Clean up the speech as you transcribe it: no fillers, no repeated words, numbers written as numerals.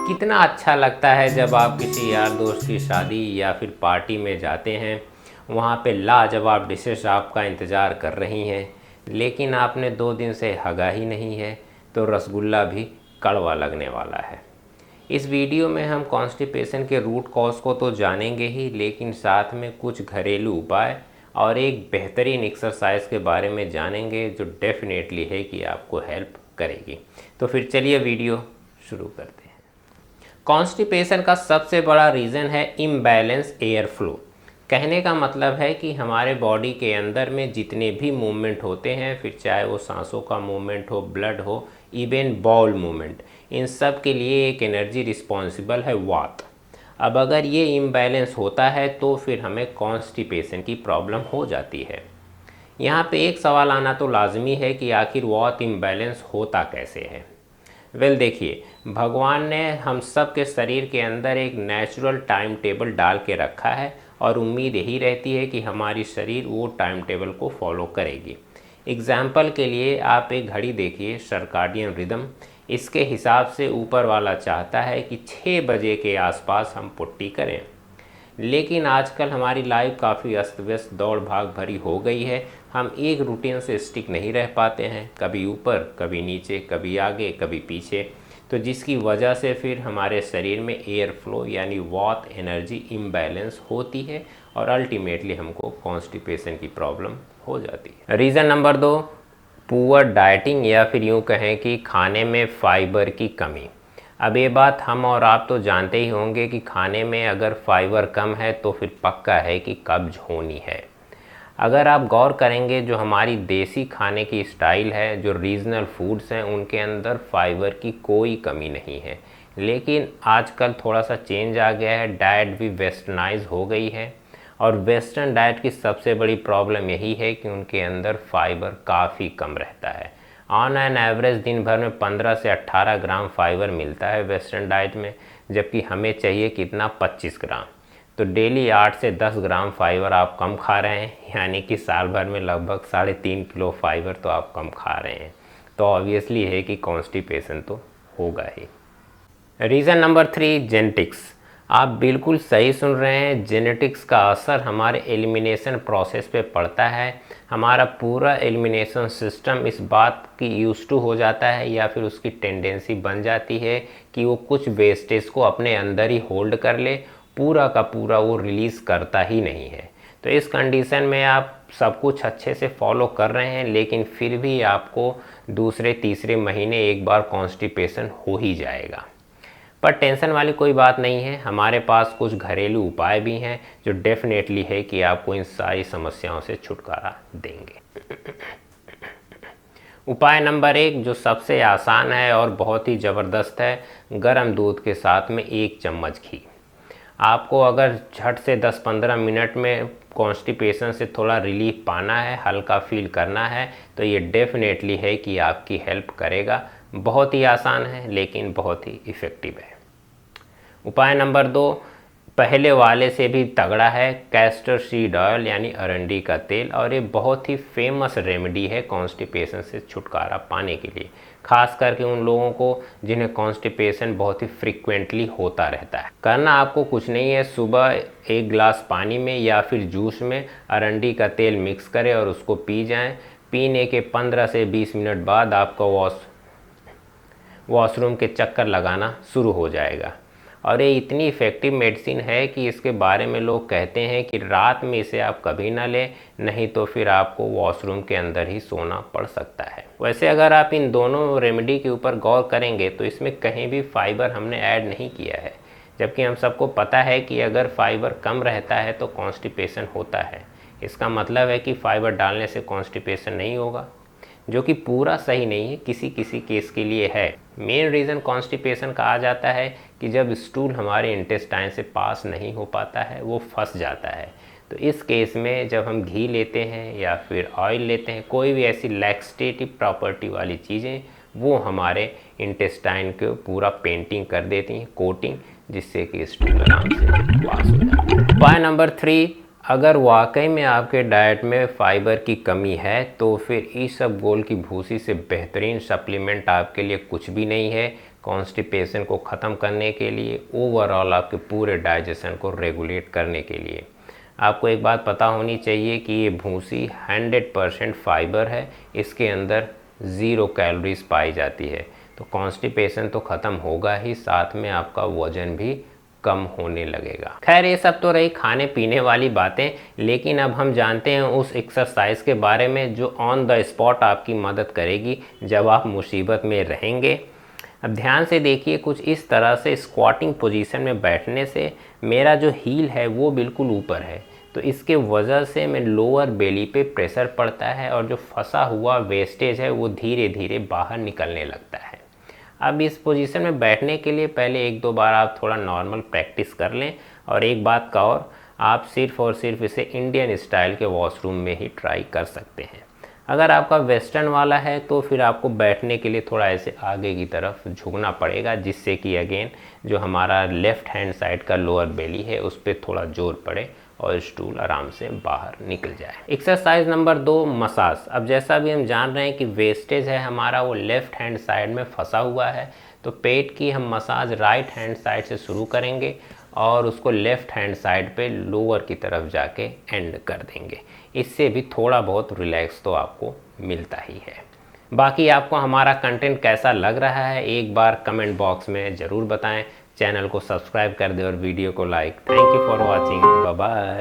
कितना अच्छा लगता है जब आप किसी यार दोस्त की शादी या फिर पार्टी में जाते हैं। वहाँ पे लाजवाब डिशेस आपका इंतज़ार कर रही हैं, लेकिन आपने 2 दिन से हगा ही नहीं है तो रसगुल्ला भी कड़वा लगने वाला है। इस वीडियो में हम कॉन्स्टिपेशन के रूट कॉज को तो जानेंगे ही, लेकिन साथ में कुछ घरेलू उपाय और एक बेहतरीन एक्सरसाइज के बारे में जानेंगे जो डेफिनेटली है कि आपको हेल्प करेगी। तो फिर चलिए वीडियो शुरू करते हैं। कॉन्स्टिपेशन का सबसे बड़ा रीज़न है इम्बैलेंस एयर फ्लो। कहने का मतलब है कि हमारे बॉडी के अंदर में जितने भी मूवमेंट होते हैं, फिर चाहे वो सांसों का मूवमेंट हो, ब्लड हो, इवन बाउल मूवमेंट, इन सब के लिए एक एनर्जी रिस्पॉन्सिबल है वात। अब अगर ये इम्बैलेंस होता है तो फिर हमें कॉन्स्टिपेशन की प्रॉब्लम हो जाती है। यहाँ पे एक सवाल आना तो लाजमी है कि आखिर वात इम्बैलेंस होता कैसे है। देखिए, भगवान ने हम सब के शरीर के अंदर एक नेचुरल टाइम टेबल डाल के रखा है और उम्मीद यही रहती है कि हमारी शरीर वो टाइम टेबल को फॉलो करेगी। एग्जाम्पल के लिए आप एक घड़ी देखिए, सर्काडियन रिदम, इसके हिसाब से ऊपर वाला चाहता है कि 6 बजे के आसपास हम पुट्टी करें। लेकिन आजकल हमारी लाइफ काफ़ी अस्त व्यस्त दौड़ भाग भरी हो गई है। हम एक रूटीन से स्टिक नहीं रह पाते हैं, कभी ऊपर कभी नीचे, कभी आगे कभी पीछे, तो जिसकी वजह से फिर हमारे शरीर में एयर फ्लो यानी वात एनर्जी इम्बैलेंस होती है और अल्टीमेटली हमको कॉन्स्टिपेशन की प्रॉब्लम हो जाती है। रीज़न नंबर 2, पुअर डाइटिंग या फिर यूँ कहें कि खाने में फाइबर की कमी। अब ये बात हम और आप तो जानते ही होंगे कि खाने में अगर फाइबर कम है तो फिर पक्का है कि कब्ज होनी है। अगर आप गौर करेंगे, जो हमारी देसी खाने की स्टाइल है, जो रीजनल फूड्स हैं, उनके अंदर फाइबर की कोई कमी नहीं है। लेकिन आजकल थोड़ा सा चेंज आ गया है, डाइट भी वेस्टर्नाइज हो गई है और वेस्टर्न डाइट की सबसे बड़ी प्रॉब्लम यही है कि उनके अंदर फाइबर काफ़ी कम रहता है। ऑन एन एवरेज दिन भर में 15 से 18 ग्राम फाइबर मिलता है वेस्टर्न डाइट में, जबकि हमें चाहिए कितना, 25 ग्राम। तो डेली 8 से 10 ग्राम फाइबर आप कम खा रहे हैं, यानी कि साल भर में लगभग 3.5 किलो फाइबर तो आप कम खा रहे हैं। तो ऑब्वियसली है कि कॉन्स्टिपेशन तो होगा ही। Reason number 3, genetics. आप बिल्कुल सही सुन रहे हैं, जेनेटिक्स का असर हमारे एलिमिनेशन प्रोसेस पे पड़ता है। हमारा पूरा एलिमिनेशन सिस्टम इस बात की यूज टू हो जाता है या फिर उसकी टेंडेंसी बन जाती है कि वो कुछ वेस्टेज को अपने अंदर ही होल्ड कर ले, पूरा का पूरा वो रिलीज़ करता ही नहीं है। तो इस कंडीशन में आप सब कुछ अच्छे से फॉलो कर रहे हैं, लेकिन फिर भी आपको दूसरे तीसरे महीने एक बार कॉन्स्टिपेशन हो ही जाएगा। पर टेंशन वाली कोई बात नहीं है, हमारे पास कुछ घरेलू उपाय भी हैं जो डेफिनेटली है कि आपको इन सारी समस्याओं से छुटकारा देंगे। उपाय नंबर 1, जो सबसे आसान है और बहुत ही ज़बरदस्त है, गर्म दूध के साथ में 1 चम्मच घी। आपको अगर झट से 10-15 मिनट में कॉन्स्टिपेशन से थोड़ा रिलीफ पाना है, हल्का फील करना है, तो ये डेफिनेटली है कि आपकी हेल्प करेगा। बहुत ही आसान है लेकिन बहुत ही इफ़ेक्टिव है। उपाय नंबर 2 पहले वाले से भी तगड़ा है, कैस्टर सीड ऑयल यानी अरंडी का तेल, और ये बहुत ही फेमस रेमेडी है कॉन्स्टिपेशन से छुटकारा पाने के लिए, खास करके उन लोगों को जिन्हें कॉन्स्टिपेशन बहुत ही फ्रीक्वेंटली होता रहता है। करना आपको कुछ नहीं है, सुबह 1 गिलास पानी में या फिर जूस में अरंडी का तेल मिक्स करें और उसको पी जाएं। पीने के 15 से 20 मिनट बाद आपका वॉशरूम के चक्कर लगाना शुरू हो जाएगा। और ये इतनी इफ़ेक्टिव मेडिसिन है कि इसके बारे में लोग कहते हैं कि रात में इसे आप कभी ना लें, नहीं तो फिर आपको वॉशरूम के अंदर ही सोना पड़ सकता है। वैसे अगर आप इन दोनों रेमेडी के ऊपर गौर करेंगे तो इसमें कहीं भी फाइबर हमने ऐड नहीं किया है, जबकि हम सबको पता है कि अगर फाइबर कम रहता है तो कॉन्स्टिपेशन होता है। इसका मतलब है कि फाइबर डालने से कॉन्स्टिपेशन नहीं होगा, जो कि पूरा सही नहीं है, किसी किसी केस के लिए है। मेन रीज़न कॉन्स्टिपेशन का आ जाता है कि जब स्टूल हमारे इंटेस्टाइन से पास नहीं हो पाता है, वो फंस जाता है। तो इस केस में जब हम घी लेते हैं या फिर ऑयल लेते हैं, कोई भी ऐसी लैक्सेटिव प्रॉपर्टी वाली चीज़ें, वो हमारे इंटेस्टाइन को पूरा पेंटिंग कर देती हैं, कोटिंग, जिससे कि स्टूल आराम से पास हो जाता है। उपाय नंबर 3, अगर वाकई में आपके डाइट में फाइबर की कमी है तो फिर इसबगोल की भूसी से बेहतरीन सप्लीमेंट आपके लिए कुछ भी नहीं है। कॉन्स्टिपेशन को ख़त्म करने के लिए, ओवरऑल आपके पूरे डाइजेशन को रेगुलेट करने के लिए। आपको एक बात पता होनी चाहिए कि ये भूसी 100% फाइबर है, इसके अंदर 0 कैलोरीज पाई जाती है। तो कॉन्स्टिपेशन तो ख़त्म होगा ही, साथ में आपका वज़न भी कम होने लगेगा। खैर ये सब तो रही खाने पीने वाली बातें, लेकिन अब हम जानते हैं उस एक्सरसाइज के बारे में जो ऑन द स्पॉट आपकी मदद करेगी जब आप मुसीबत में रहेंगे। अब ध्यान से देखिए, कुछ इस तरह से स्क्वाटिंग पोजीशन में बैठने से मेरा जो हील है वो बिल्कुल ऊपर है, तो इसके वजह से मैं लोअर बेली पे प्रेशर पड़ता है और जो फंसा हुआ वेस्टेज है वो धीरे धीरे बाहर निकलने लगता है। अब इस पोजीशन में बैठने के लिए पहले 1-2 बार आप थोड़ा नॉर्मल प्रैक्टिस कर लें, और एक बात का और, आप सिर्फ़ और सिर्फ इसे इंडियन स्टाइल के वॉशरूम में ही ट्राई कर सकते हैं। अगर आपका वेस्टर्न वाला है तो फिर आपको बैठने के लिए थोड़ा ऐसे आगे की तरफ झुकना पड़ेगा, जिससे कि अगेन जो हमारा लेफ़्ट हैंड साइड का लोअर बेली है उस पर थोड़ा जोर पड़े और स्टूल आराम से बाहर निकल जाए। Exercise number 2, massage. अब जैसा भी हम जान रहे हैं कि वेस्टेज है हमारा वो लेफ़्ट हैंड साइड में फंसा हुआ है, तो पेट की हम मसाज राइट हैंड साइड से शुरू करेंगे और उसको लेफ़्ट हैंड साइड पे लोअर की तरफ जाके एंड कर देंगे। इससे भी थोड़ा बहुत रिलैक्स तो आपको मिलता ही है। बाकी आपको हमारा कंटेंट कैसा लग रहा है एक बार कमेंट बॉक्स में ज़रूर बताएं। चैनल को सब्सक्राइब कर दें और वीडियो को like. Thank you for watching, bye bye.